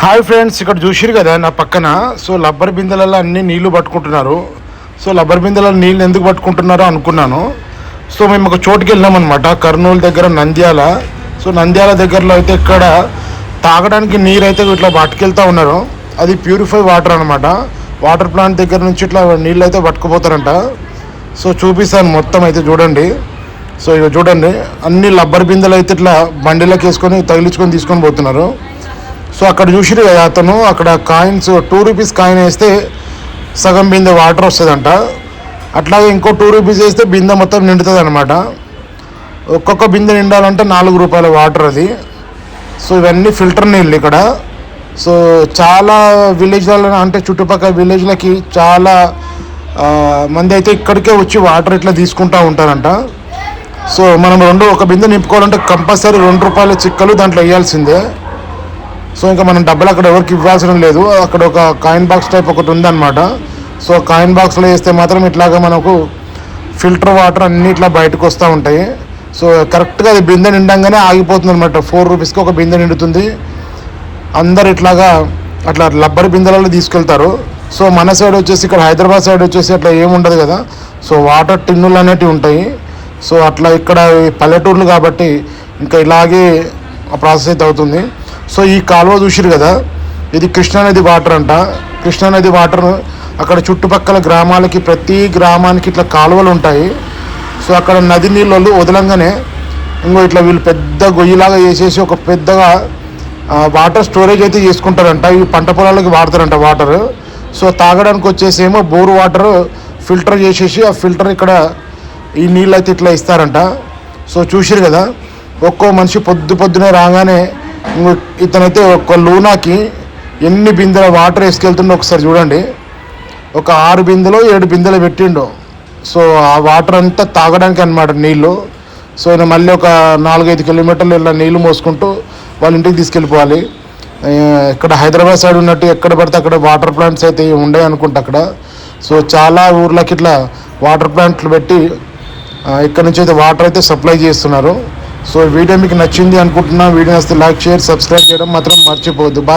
Hi friends, ఇక్కడ చూసిరు కదా నా పక్కన. సో రబ్బర్ బిందెలలో అన్ని నీళ్లు పట్టుకుంటున్నారు. సో రబ్బర్ బిందెలలో నీళ్ళు ఎందుకు పట్టుకుంటున్నారో అనుకున్నాను. సో మేము ఒక చోటుకి వెళ్ళామన్నమాట, కర్నూలు దగ్గర నంద్యాల. సో నంద్యాల దగ్గరలో అయితే ఇక్కడ తాగడానికి నీరు అయితే ఇట్లా పట్టుకెళ్తూ ఉన్నారు. అది ప్యూరిఫై వాటర్ అనమాట. వాటర్ ప్లాంట్ దగ్గర నుంచి ఇట్లా నీళ్ళు అయితే పట్టుకుపోతారంట. సో చూపిస్తాను మొత్తం అయితే చూడండి. సో ఇక చూడండి, అన్ని రబ్బర్ బిందెలు అయితే ఇట్లా బండిలోకి వేసుకొని తగిలించుకొని తీసుకొని పోతున్నారు. సో అక్కడ చూసిరు కదా అతను, అక్కడ కాయిన్స్ 2 రూపీస్ కాయిన్ వేస్తే సగం బిందె వాటర్ వస్తుందంట. అట్లాగే ఇంకో 2 రూపీస్ వేస్తే బిందె మొత్తం నిండుతుంది అనమాట. ఒక్కొక్క బిందె నిండాలంటే 4 రూపాయల వాటర్ అది. సో ఇవన్నీ ఫిల్టర్ నీళ్ళు ఇక్కడ. సో చాలా విలేజ్లలో అంటే చుట్టుపక్కల విలేజ్లకి చాలా మంది అయితే ఇక్కడికే వచ్చి వాటర్ ఇట్లా తీసుకుంటూ ఉంటారంట. సో మనం ఒక బిందె నింపుకోవాలంటే కంపల్సరీ 2 రూపాయల చిక్కలు దాంట్లో వేయాల్సిందే. సో ఇంకా మనం డబ్బులు అక్కడ ఎవరికి ఇవ్వాల్సిన లేదు. అక్కడ ఒక కాయిన్ బాక్స్ టైప్ ఒకటి ఉందన్నమాట. సో కాయిన్ బాక్స్లో వేస్తే మాత్రం ఇట్లాగా మనకు ఫిల్టర్ వాటర్ అన్నీ ఇట్లా బయటకు వస్తూ ఉంటాయి. సో కరెక్ట్గా అది బిందె నిండంగానే ఆగిపోతుంది అనమాట. 4 రూపీస్కి ఒక బిందె నిండుతుంది. అందరు ఇట్లాగా అట్లా రబ్బర్ బిందెలలో తీసుకెళ్తారు. సో మన సైడ్ వచ్చేసి ఇక్కడ హైదరాబాద్ సైడ్ వచ్చేసి అట్లా ఏముండదు కదా. సో వాటర్ టిన్నులు అనేటివి ఉంటాయి. సో అట్లా ఇక్కడ పల్లెటూర్లు కాబట్టి ఇంకా ఇలాగే ప్రాసెస్ అయితే అవుతుంది. సో ఈ కాలువ చూసిరు కదా, ఇది కృష్ణానది వాటర్ అంట. కృష్ణానది వాటర్ అక్కడ చుట్టుపక్కల గ్రామాలకి, ప్రతి గ్రామానికి ఇట్లా కాలువలు ఉంటాయి. సో అక్కడ నది నీళ్ళు వదలంగానే ఇట్లా వీళ్ళు పెద్ద గొయ్యిలాగా వేసేసి ఒక పెద్దగా వాటర్ స్టోరేజ్ అయితే చేసుకుంటారంట. ఇవి పంట పొలాలకి వాడతారంట వాటర్. సో తాగడానికి వచ్చేసేమో బోర్ వాటర్ ఫిల్టర్ చేసేసి ఆ ఫిల్టర్ ఇక్కడ ఈ నీళ్ళు అయితే ఇట్లా ఇస్తారంట. సో చూసిరు కదా, ఒక్కో మనిషి పొద్దునే రాగానే ఇతనైతే ఒక లూనాకి ఎన్ని బిందెల వాటర్ వేసుకెళ్తుండో ఒకసారి చూడండి. ఒక 6 బిందెలు 7 బిందెలు పెట్టిండు. సో ఆ వాటర్ అంతా తాగడానికి అనమాట నీళ్ళు. సో ఈయన మళ్ళీ ఒక 4-5 కిలోమీటర్లు ఇలా నీళ్ళు మోసుకుంటూ వాళ్ళ ఇంటికి తీసుకెళ్ళిపోవాలి. ఇక్కడ హైదరాబాద్ సైడ్ ఉన్నట్టు ఎక్కడ పడితే అక్కడ వాటర్ ప్లాంట్స్ అయితే ఉండే అనుకుంటా అక్కడ. సో చాలా ఊర్లకి ఇట్లా వాటర్ ప్లాంట్లు పెట్టి ఇక్కడ నుంచి అయితే వాటర్ అయితే సప్లై చేస్తున్నారు. సో వీడియో మీకు నచ్చింది అనుకుంటున్నా. వీడియో నచ్చితే లైక్, షేర్, సబ్స్క్రైబ్ చేయడం మాత్రం మర్చిపోవద్దు. బాయ్.